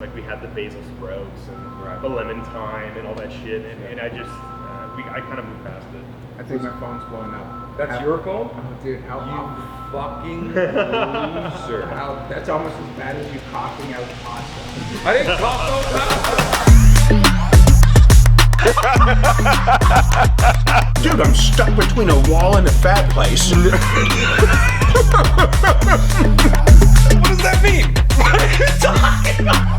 Like we had the basil sprouts and the lemon thyme and all that shit, and I just, I kind of moved past it. I think my phone's blowing up. That's your phone? Oh, dude, how You fucking loser. That's almost as bad as you coughing out pasta. I didn't cough no pasta. Dude, I'm stuck between a wall and a fat place. What does that mean? What are you talking about?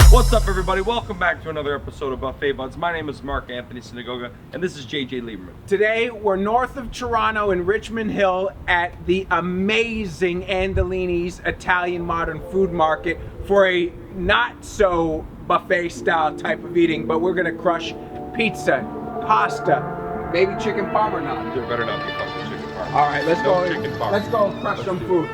What's up, everybody? Welcome back to another episode of Buffet Buds. My name is Mark Anthony Synagoga, and this is JJ Lieberman. Today, we're north of Toronto in Richmond Hill at the amazing Andolini'S Italian modern food market for a not so buffet style type of eating, but we're gonna crush pizza, pasta, maybe chicken parm or not. There better not be fucking chicken parm. All right, let's No go. chicken parm. Let's go crush some food.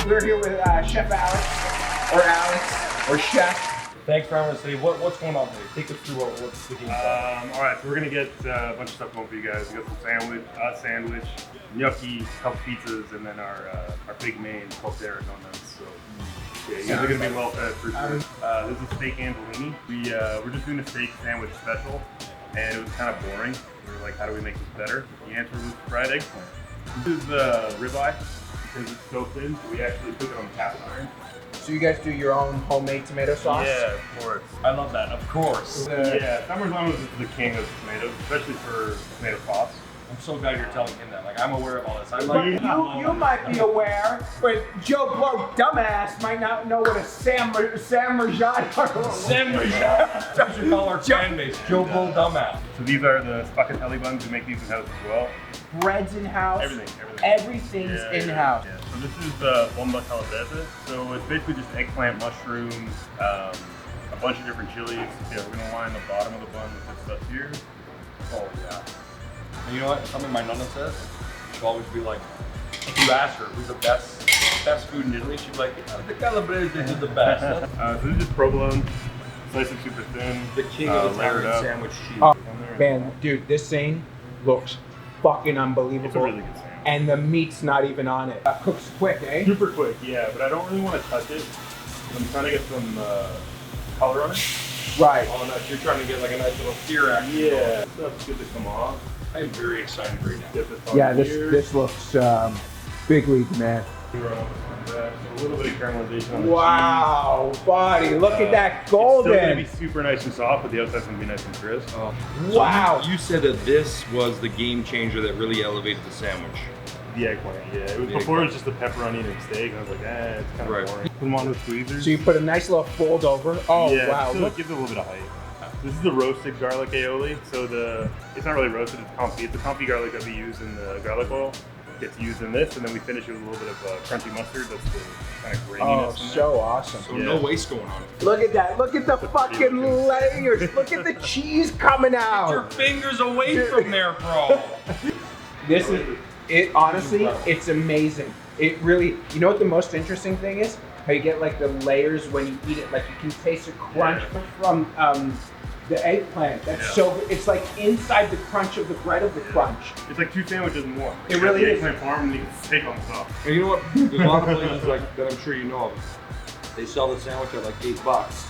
We're here with Chef Alex, or Chef. Thanks for having us today. What's going on today? Take us through what's the game plan. All right, so we're gonna get a bunch of stuff going for you guys. We got some sandwich, gnocchi, couple pizzas, and then our big main called Derek on them. So yeah, you guys are gonna be well fed for sure. This is steak Andolini. We're just doing a steak sandwich special, and it was kind of boring. We were like, how do we make this better? The answer was fried eggplant. This is ribeye because it's so thin. So we actually cook it on the cast iron. So you guys do your own homemade tomato sauce? Yeah, of course. I love that, of course. Yeah, Parmesan is the king of tomatoes, especially for tomato sauce. I'm so glad you're telling him that. Like, I'm aware of all this. I'm But like, you might be aware, but Joe Blow dumbass might not know what a Sam Margarita That's your call our fan base, Joe Bull Dumbass. So these are the spaghetti buns. We make these in house as well. bread's in house. Everything's in house. Yeah. So this is bomba calabrese. So it's basically just eggplant, mushrooms, a bunch of different chilies. Yeah, we're gonna line the bottom of the bun with this stuff here. Oh, yeah. And you know what? Something my nonna says, she'll always be like, if you ask her who's the best food in Italy, she'd be like, the calabrese is the best. So this is just provolone, slice it super thin. The king of layered Italian up. sandwich cheese. Oh, man, dude, this thing looks fucking unbelievable. It's a really good sandwich. And the meat's not even on it. Cooks quick, eh? Super quick, yeah, but I don't really want to touch it. I'm trying to get some color on it. Right. Oh, no, you're trying to get like a nice little sear action. Yeah, stuff's good to come off. I'm very excited right now. Get this on Yeah, here. this looks big league, man. So a little bit of caramelization on the Wow, buddy, look at that cheese. It's still gonna golden. be super nice and soft, but the outside's gonna be nice and crisp. Oh. Wow. So you said that this was the game changer that really elevated the sandwich. The eggplant, yeah. It was The before eggplant. it was just a pepperoni and a steak, and I was like, it's kind of Right. boring. Put them on with tweezers. So you put a nice little fold over. Oh, yeah, wow. so Look. it gives it a little bit of height. This is the roasted garlic aioli. So it's not really roasted, it's confit. It's the confit garlic that we use in the garlic oil. Gets used in this, and then we finish it with a little bit of crunchy mustard. That's the kind of graininess Oh, in there. so awesome. So Yeah. no waste going on. Look at that. Look at the fucking looking. layers. Look at the cheese coming Your out. fingers away from there, bro. This is it. Honestly, it's amazing. It really. You know what the most interesting thing is? How you get like the layers when you eat it. Like you can taste the crunch from the eggplant. That's so good. It's like inside the crunch of the bread of the crunch. It's like two sandwiches in one. It really the is. eggplant parm and the steak on top. And you know what? There's a lot of places like that I'm sure you know of. They sell the sandwich at like $8,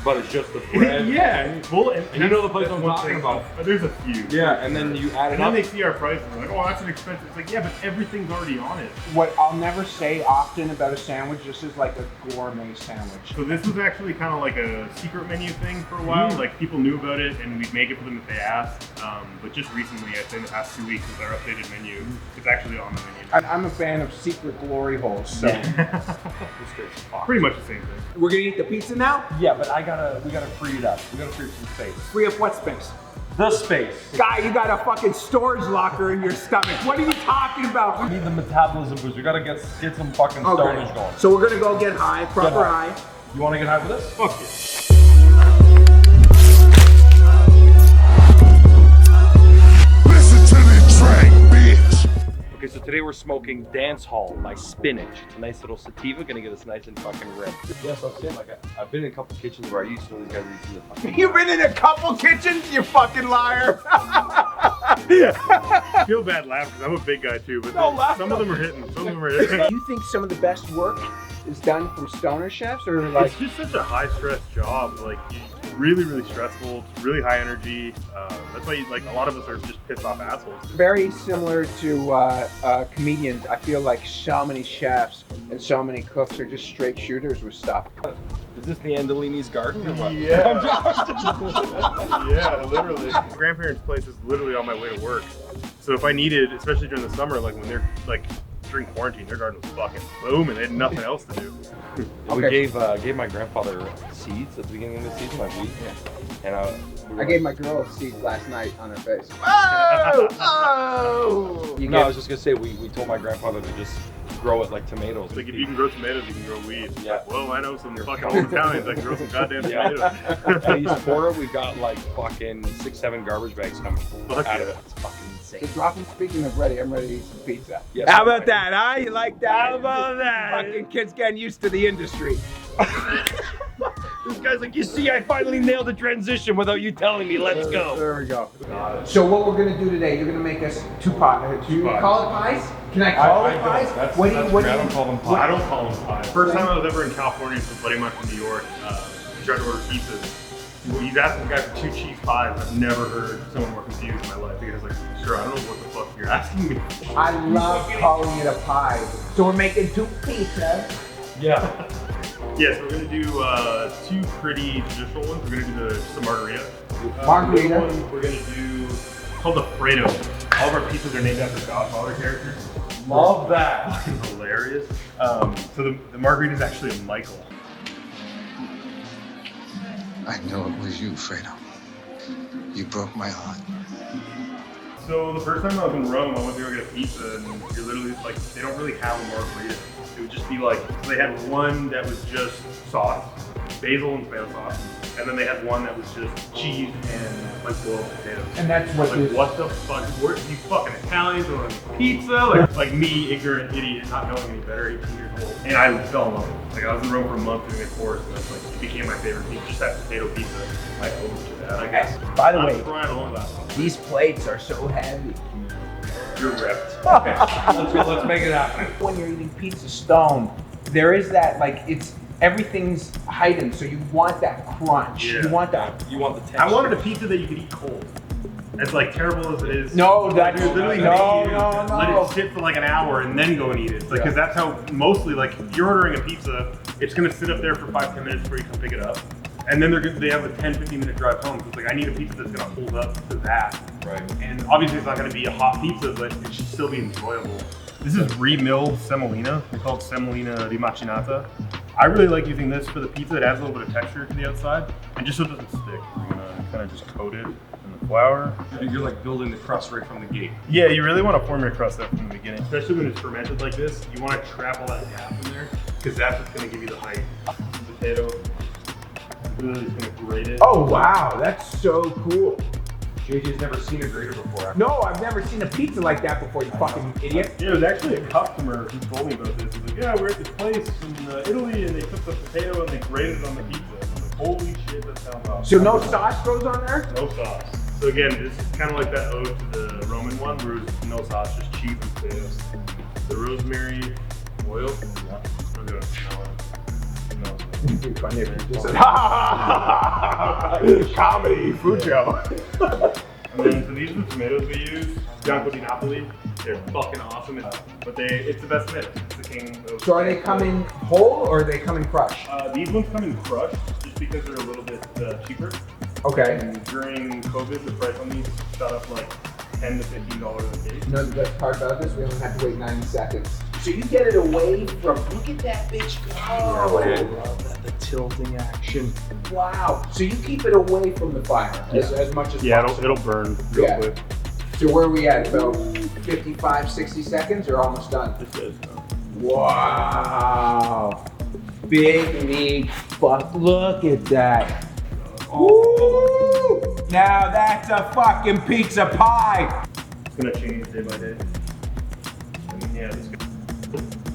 but it's just the bread. Yeah, well, and you know the place that's I'm one talking thing. about. There's a few. Yeah, and then you add it And then up. they see our prices and they're like, oh, that's an expensive. It's like, yeah, but everything's already on it. What I'll never say often about a sandwich. This is like a gourmet sandwich. So this was actually kind of like a secret menu thing for a while. Like people knew about it and we'd make it for them if they asked. But just recently, I'd say in the past 2 weeks with our updated menu, it's actually on the menu. I'm a fan of secret glory holes. So Pretty much the same thing. we're gonna eat the pizza now. Yeah, but we gotta free it up. We gotta free up some space. Free up what space? The space. Guy, you got a fucking storage locker in your stomach. What are you talking about? We need the metabolism boost. We gotta get some fucking stonage going. So we're gonna go get high, proper high. You wanna get high with this? Fuck yeah. Listen to me, Today we're smoking Dance Hall by Spinach. It's a nice little sativa, gonna get us nice and fucking ripped. Yes, I'm saying, like, I've been in a couple kitchens where I used to know these guys used to the fucking You've been in a couple kitchens, you fucking liar. I feel bad laughing because I'm a big guy too, but some of them are hitting. Some of them are hitting. Do you think some of the best work is done from stoner chefs, or like? It's just such a high stress job. Like really, really stressful. It's really high energy. That's why like a lot of us are just pissed off assholes. Very similar to comedians. I feel like so many chefs and so many cooks are just straight shooters with stuff. Is this the Andolini'S garden or what? Yeah. Yeah, literally. My grandparents' place is literally on my way to work. So if I needed, especially during the summer, like when they're like during quarantine, their garden was fucking booming. They had nothing else to do. We gave my grandfather seeds at the beginning of the season, like wheat. Yeah. And I gave my girl seeds last night on her face. Oh! Oh! I was just gonna say we told my grandfather to just grow it like tomatoes. Like if you can grow tomatoes, you can grow weed. Yeah. Like, well, I know some fucking old Italians that can grow some goddamn tomatoes. And he's for it. We've got like fucking 6-7 garbage bags coming Fuck out of yeah. it. It's fucking insane. So dropping, speaking of ready, I'm ready to eat some pizza. Yes, How I'm about ready. that, huh? You like that? How about that? Fucking kids getting used to the industry. This guy's like, you see, I finally nailed the transition without you telling me. Let's go. There we go. So what we're gonna do today, you're gonna make us two pies. Do you pies. call it pies? Can I call it pies? I don't call them pies. I don't call them pies. First time I was ever in California with a buddy of mine from New York, he tried to order pizzas. He's asking the guy for 2 cheese pies. I've never heard someone more confused in my life. The guy's like, sure, I don't know what the fuck you're asking me. I love calling it a pie. So we're making 2 pizzas. Yeah. Yes, we're gonna do 2 pretty traditional ones. We're gonna do just a margarita. Margarita. The other one we're gonna do called the Fredo. All of our pizzas are named after Godfather characters. Love that. Fucking hilarious. So the margarita is actually a Michael. I know it was you, Fredo. You broke my heart. So the first time I was in Rome, I went to go get a pizza, and you're literally like, they don't really have a margarita. It would just be like, so they had one that was just sauce, basil and tomato sauce, and then they had one that was just cheese and like boiled potatoes. And that's what Like, what the fuck? Where you fucking Italians on pizza? Like me, ignorant idiot, not knowing any better, 18 years old. And I fell in love with it. Like I was in Rome for a month doing a course, and it's like it became my favorite thing. Just that potato pizza. I owe it to that, I guess. By the I'm way, crying along that. these plates are so heavy. You're ripped. Okay, let's make it happen. When you're eating pizza stone, there is that, like, everything's heightened, so you want that crunch. Yeah. You want that. You want the texture. I wanted a pizza that you could eat cold. As like terrible as it is. No, that's you literally no, make you no, let no. it sit for like an hour and then go and eat it. It's like, because that's how mostly, like, if you're ordering a pizza, it's gonna sit up there for 5-10 minutes before you come pick it up. And then they have a 10-15 minute drive home. So it's like, I need a pizza that's gonna hold up to that. Right. And obviously it's not gonna be a hot pizza, but it should still be enjoyable. This is remilled semolina. They call it Semolina Di Machinata. I really like using this for the pizza. It adds a little bit of texture to the outside, and just so it doesn't stick, we're gonna kind of just coat it in the flour. You're like building the crust right from the gate. Yeah, you really want to form your crust out from the beginning, especially when it's fermented like this. You want to trap all that gap in there, because that's what's gonna give you the height. Potato. Really just gonna grate it. Oh wow, that's so cool. JJ's never seen a grater before. No, I've never seen a pizza like that before, you fucking idiot. Yeah, it was actually a customer who told me about this. He's like, yeah, we're at this place in Italy, and they took the potato and they grated it on the pizza. And I was like, holy shit, that sounds awesome. So no sauce goes on there? No sauce. So again, this is kind of like that ode to the Roman one, where it was no sauce, just cheese and potatoes. The rosemary oil. Yeah. I'm gonna smell it. No. It'd be funny if you just said, comedy, food show. And then, so these are the tomatoes we use. Bianco di Napoli. They're fucking awesome. But it's the best tomato. It's the king of. So are they coming whole or are they coming crushed? These ones come in crushed, just because they're a little bit cheaper. Okay. And during COVID, the price on these shot up like $10 to $15 a case. You know the best part about this? We only have to wait 90 seconds. So you get it away from, look at that bitch go. I love that, the tilting action. Wow. So you keep it away from the fire as much as Yeah, possible. it'll burn real Yeah. quick. So where are we at? About 55, 60 seconds or almost done? Wow. Big meat. Fuck, look at that. Ooh. Now that's a fucking pizza pie. It's gonna change day by day. And then, yeah, this guy.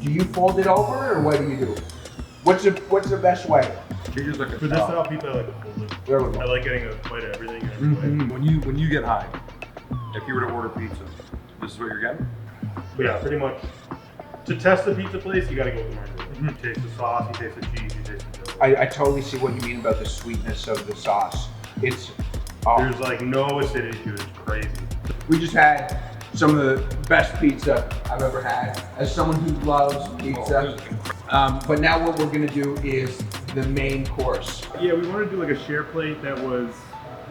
Do you fold it over, or what do you do? What's the best way? You're just like a For this style pizza, I like to fold it. There we go. I like getting a bite of everything. And every bite. When you get high, if you were to order pizza, this is what you're getting? But yeah, pretty much. To test the pizza place, you gotta go with the Margarita. You taste the sauce, you taste the cheese, you taste the dough. I totally see what you mean about the sweetness of the sauce. It's There's like no acidity to it. It's crazy. We just had some of the best pizza I've ever had as someone who loves pizza. But now what we're gonna do is the main course. Yeah, we wanted to do like a share plate that was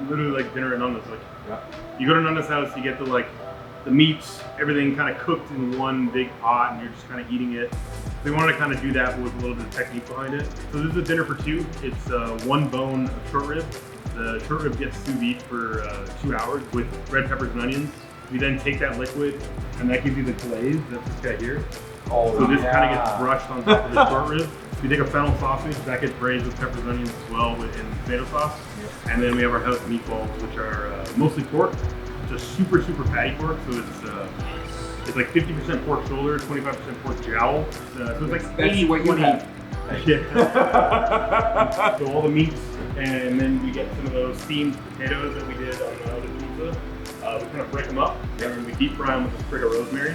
literally like dinner at Nana's. Like, you go to Nana's house, you get the meats, everything kind of cooked in one big pot, and you're just kind of eating it. We wanted to kind of do that with a little bit of technique behind it. So this is a dinner for two. It's one bone of short rib. The short rib gets sous vide for 2 hours with red peppers and onions. We then take that liquid, and that gives you the glaze. That's this guy here. So this kind of gets brushed on top of the short rib. We take a fennel sausage that gets braised with peppers and onions as well in tomato sauce. And then we have our house meatballs, which are mostly pork. It's a super fatty pork, so it's like 50% pork shoulder, 25% pork jowl. So it's like That's 80, what you 20. have. Yeah. So all the meats, and then we get some of those steamed potatoes that we did on the other pizza. We kind of break them up, and we deep fry them with a sprig of rosemary.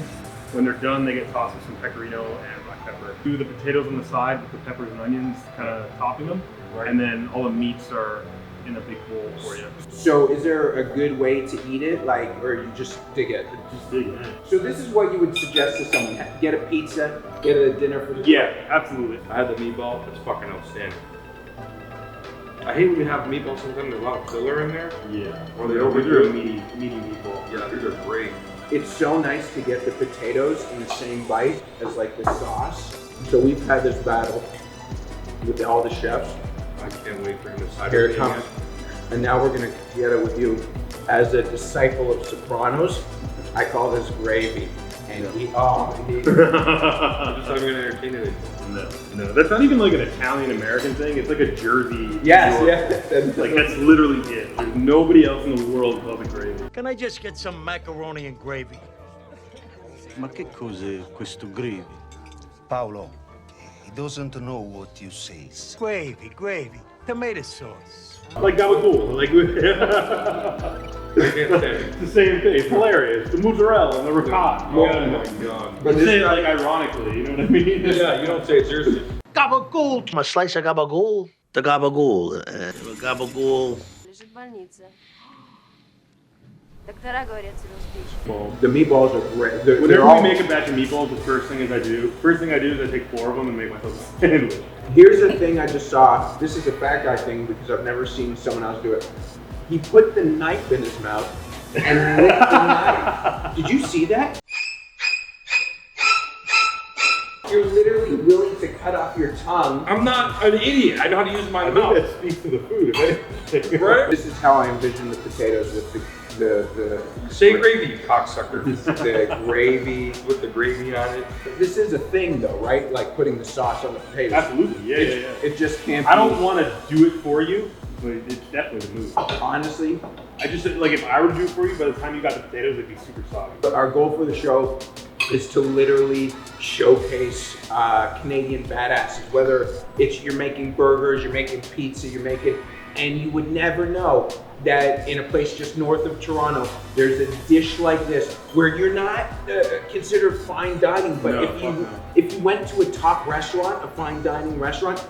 When they're done, they get tossed with some pecorino and black pepper. Do the potatoes on the side with the peppers and onions, kind of topping them, and then all the meats are in a big bowl for you. So is there a good way to eat it, or you just dig it? Just dig it. So this is what you would suggest to someone: get a pizza, get a dinner for. Yeah, absolutely. I had the meatball. It's fucking outstanding. I hate when you have meatballs sometimes there's a lot of filler in there. Yeah. Or they They're overdo a it. meaty meatball. Yeah, these are great. It's so nice to get the potatoes in the same bite as the sauce. So we've had this battle with all the chefs. I can't wait for him to side. Here it comes. And now we're gonna get it with you. As a disciple of Sopranos, I call this gravy. And I'm just not even gonna entertain it. No, that's not even like an Italian-American thing. It's like a Jersey. New York. yeah. Like that's literally it. There's nobody else in the world who calls it gravy. Can I just get some macaroni and gravy? Ma che cos'è questo gravy? Paolo, he doesn't know what you say. Gravy. Tomato sauce. Like gabagool. Like I can't say it. it's the same thing. It's hilarious. The mozzarella and the ricotta. Oh my god. But You say it like ironically. You know what I mean? Yeah, you don't say it seriously. Gabagool. A slice of gabagool. The gabagool. Gabagool. Лежит в больнице. Доктора говорят, серьезно. The meatballs are great. They're Whenever all- we make a batch of meatballs, the first thing I do is I take 4 of them and make myself a sandwich. Here's the thing I just saw. This is a fat guy thing because I've never seen someone else do it. He put the knife in his mouth and licked the knife. Did you see that? You're literally willing to cut off your tongue. I'm not an idiot. I know how to use my I think mouth. that speaks to the food. If anything. Right? This is how I envision the potatoes with the Say gravy, you cocksucker. the gravy. With the gravy on it. This is a thing though, right? Like putting the sauce on the potatoes. Absolutely. Yeah. It just can't I don't be- want to do it for you, but it's definitely the move. Honestly, I just like if I were to do it for you, by the time you got the potatoes, it'd be super soggy. our goal for the show is to literally showcase Canadian badasses. Whether it's you're making burgers, you're making pizza, and you would never know that in a place just north of Toronto, there's a dish like this where you're not considered fine dining, but No, if you went to a top restaurant, a fine dining restaurant,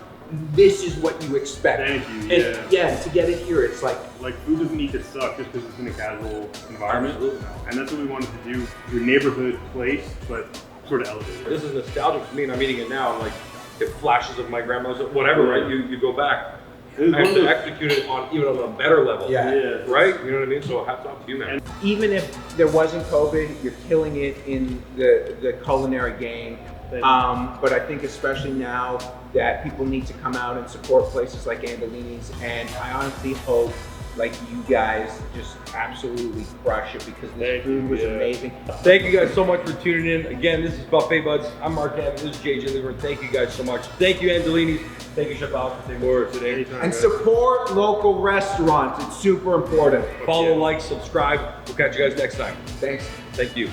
this is what you expect. Thank you, And to get it here, it's like Food doesn't need to suck just because it's in a casual environment. Absolutely. And that's what we wanted to do. Your neighborhood place, but sort of elevated. This is nostalgic for me, and I'm eating it now. And like, it flashes of my grandma's, whatever, right? You go back. I have to execute it on even on a better level. Yeah. Right? You know what I mean? So hats off to you, man. even if there wasn't COVID, you're killing it in the culinary game. But I think especially now that people need to come out and support places like Andolini'S, and I honestly hope like you guys just absolutely crush it because this food was amazing. Thank you guys so much for tuning in. Again, this is Buffet Buds. I'm Mark Anthony. This is JJ Lieber. Thank you guys so much. Thank you, Andolini'S. Thank you, Chef Alex, for taking over today. And support local restaurants. It's super important. Follow, like, subscribe. We'll catch you guys next time. Thanks. Thank you.